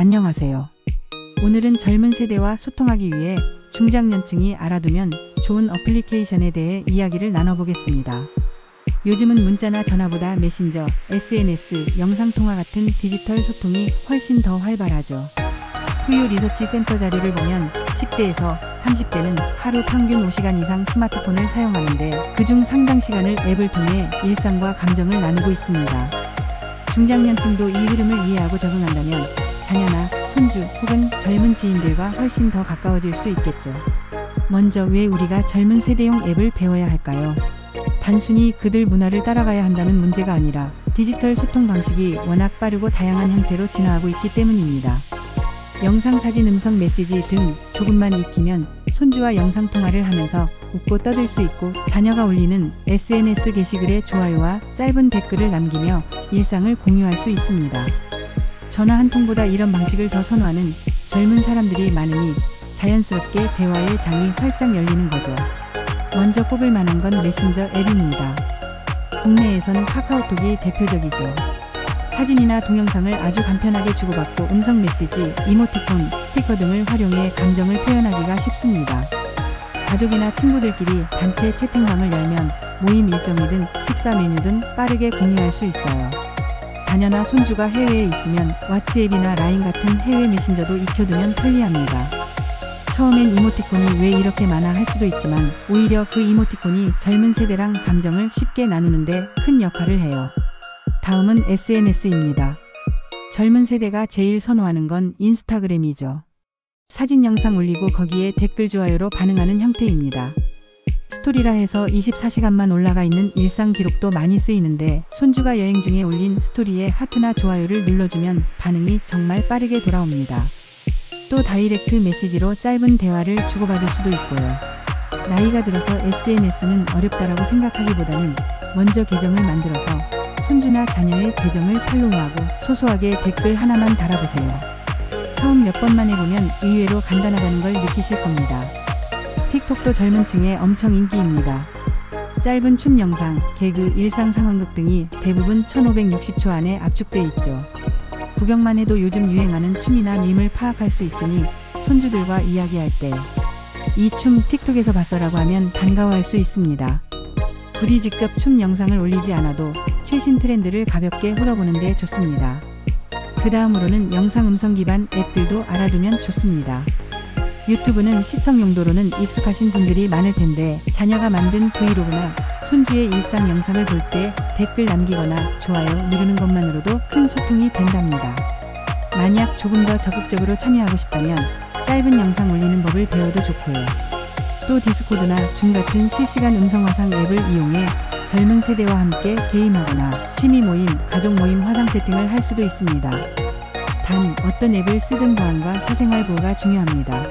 안녕하세요. 오늘은 젊은 세대와 소통하기 위해 중장년층이 알아두면 좋은 어플리케이션에 대해 이야기를 나눠보겠습니다. 요즘은 문자나 전화보다 메신저, SNS, 영상통화 같은 디지털 소통이 훨씬 더 활발하죠. 후유 리서치 센터 자료를 보면 10대에서 30대는 하루 평균 5시간 이상 스마트폰을 사용하는데 그중 상당 시간을 앱을 통해 일상과 감정을 나누고 있습니다. 중장년층도 이 흐름을 이해하고 적응한다면 자녀나 손주 혹은 젊은 지인들과 훨씬 더 가까워질 수 있겠죠. 먼저 왜 우리가 젊은 세대용 앱을 배워야 할까요? 단순히 그들 문화를 따라가야 한다는 문제가 아니라 디지털 소통 방식이 워낙 빠르고 다양한 형태로 진화하고 있기 때문입니다. 영상, 사진, 음성, 메시지 등 조금만 익히면 손주와 영상통화를 하면서 웃고 떠들 수 있고, 자녀가 올리는 SNS 게시글에 좋아요와 짧은 댓글을 남기며 일상을 공유할 수 있습니다. 전화 한 통보다 이런 방식을 더 선호하는 젊은 사람들이 많으니 자연스럽게 대화의 장이 활짝 열리는 거죠. 먼저 꼽을 만한 건 메신저 앱입니다. 국내에서는 카카오톡이 대표적이죠. 사진이나 동영상을 아주 간편하게 주고받고 음성 메시지, 이모티콘, 스티커 등을 활용해 감정을 표현하기가 쉽습니다. 가족이나 친구들끼리 단체 채팅방을 열면 모임 일정이든 식사 메뉴든 빠르게 공유할 수 있어요. 자녀나 손주가 해외에 있으면 왓츠앱이나 라인 같은 해외 메신저도 익혀두면 편리합니다. 처음엔 이모티콘이 왜 이렇게 많아 할 수도 있지만 오히려 그 이모티콘이 젊은 세대랑 감정을 쉽게 나누는데 큰 역할을 해요. 다음은 SNS입니다. 젊은 세대가 제일 선호하는 건 인스타그램이죠. 사진, 영상 올리고 거기에 댓글, 좋아요로 반응하는 형태입니다. 스토리라 해서 24시간만 올라가 있는 일상 기록도 많이 쓰이는데 손주가 여행 중에 올린 스토리에 하트나 좋아요를 눌러주면 반응이 정말 빠르게 돌아옵니다. 또 다이렉트 메시지로 짧은 대화를 주고받을 수도 있고요. 나이가 들어서 SNS는 어렵다라고 생각하기보다는 먼저 계정을 만들어서 손주나 자녀의 계정을 팔로우하고 소소하게 댓글 하나만 달아보세요. 처음 몇 번만 해보면 의외로 간단하다는 걸 느끼실 겁니다. 틱톡도 젊은 층에 엄청 인기입니다. 짧은 춤 영상, 개그, 일상 상황극 등이 대부분 1560초 안에 압축돼 있죠. 구경만 해도 요즘 유행하는 춤이나 밈을 파악할 수 있으니 손주들과 이야기할 때 이 춤 틱톡에서 봤어라고 하면 반가워할 수 있습니다. 부디 직접 춤 영상을 올리지 않아도 최신 트렌드를 가볍게 흘러보는 데 좋습니다. 그 다음으로는 영상, 음성 기반 앱들도 알아두면 좋습니다. 유튜브는 시청 용도로는 익숙하신 분들이 많을 텐데 자녀가 만든 브이로그나 손주의 일상 영상을 볼 때 댓글 남기거나 좋아요 누르는 것만으로도 큰 소통이 된답니다. 만약 조금 더 적극적으로 참여하고 싶다면 짧은 영상 올리는 법을 배워도 좋고요. 또 디스코드나 줌 같은 실시간 음성 화상 앱을 이용해 젊은 세대와 함께 게임하거나 취미 모임, 가족 모임 화상 채팅을 할 수도 있습니다. 단 어떤 앱을 쓰든 보안과 사생활 보호가 중요합니다.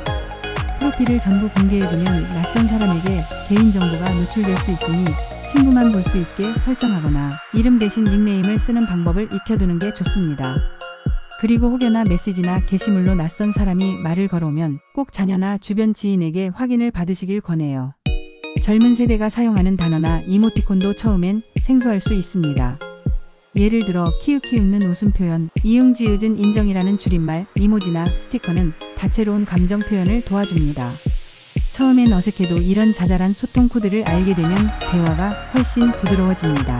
프로필을 전부 공개해두면 낯선 사람에게 개인정보가 노출될 수 있으니 친구만 볼 수 있게 설정하거나 이름 대신 닉네임을 쓰는 방법을 익혀두는 게 좋습니다. 그리고 혹여나 메시지나 게시물로 낯선 사람이 말을 걸어오면 꼭 자녀나 주변 지인에게 확인을 받으시길 권해요. 젊은 세대가 사용하는 단어나 이모티콘도 처음엔 생소할 수 있습니다. 예를 들어 키읔키 웃는 웃음 표현, 이응지읒은 인정이라는 줄임말, 이모지나 스티커는 다채로운 감정 표현을 도와줍니다. 처음엔 어색해도 이런 자잘한 소통 코드를 알게 되면 대화가 훨씬 부드러워집니다.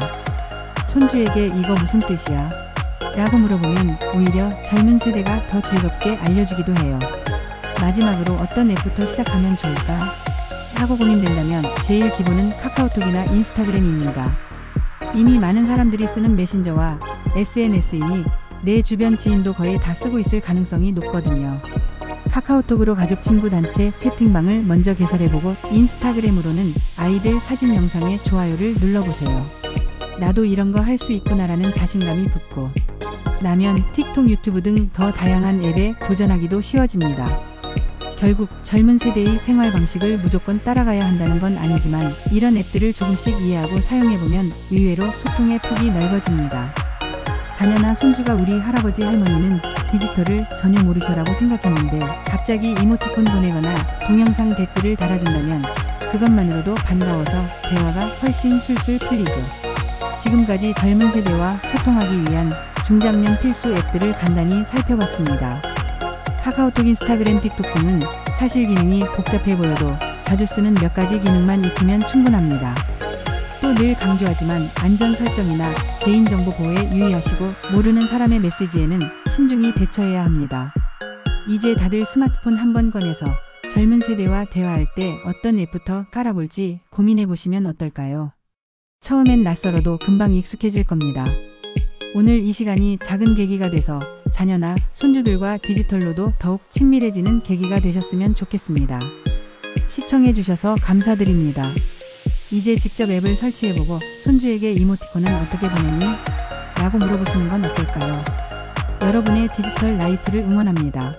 손주에게 이거 무슨 뜻이야? 라고 물어보면 오히려 젊은 세대가 더 즐겁게 알려주기도 해요. 마지막으로 어떤 앱부터 시작하면 좋을까? 사고 고민된다면 제일 기본은 카카오톡이나 인스타그램입니다. 이미 많은 사람들이 쓰는 메신저와 SNS이니 내 주변 지인도 거의 다 쓰고 있을 가능성이 높거든요. 카카오톡으로 가족, 친구, 단체, 채팅방을 먼저 개설해보고 인스타그램으로는 아이들 사진, 영상에 좋아요를 눌러보세요. 나도 이런 거 할 수 있구나라는 자신감이 붙고 나면 틱톡, 유튜브 등 더 다양한 앱에 도전하기도 쉬워집니다. 결국 젊은 세대의 생활 방식을 무조건 따라가야 한다는 건 아니지만 이런 앱들을 조금씩 이해하고 사용해보면 의외로 소통의 폭이 넓어집니다. 자녀나 손주가 우리 할아버지, 할머니는 디지털을 전혀 모르셔라고 생각했는데 갑자기 이모티콘 보내거나 동영상 댓글을 달아준다면 그것만으로도 반가워서 대화가 훨씬 술술 풀리죠. 지금까지 젊은 세대와 소통하기 위한 중장년 필수 앱들을 간단히 살펴봤습니다. 카카오톡, 인스타그램, 틱톡 등은 사실 기능이 복잡해 보여도 자주 쓰는 몇 가지 기능만 익히면 충분합니다. 또 늘 강조하지만 안전 설정이나 개인정보 보호에 유의하시고 모르는 사람의 메시지에는 신중히 대처해야 합니다. 이제 다들 스마트폰 한번 꺼내서 젊은 세대와 대화할 때 어떤 앱부터 깔아볼지 고민해 보시면 어떨까요? 처음엔 낯설어도 금방 익숙해질 겁니다. 오늘 이 시간이 작은 계기가 돼서 자녀나 손주들과 디지털로도 더욱 친밀해지는 계기가 되셨으면 좋겠습니다. 시청해 주셔서 감사드립니다. 이제 직접 앱을 설치해보고 손주에게 이모티콘은 어떻게 보냈니? 라고 물어보시는 건 어떨까요? 여러분의 디지털 라이프를 응원합니다.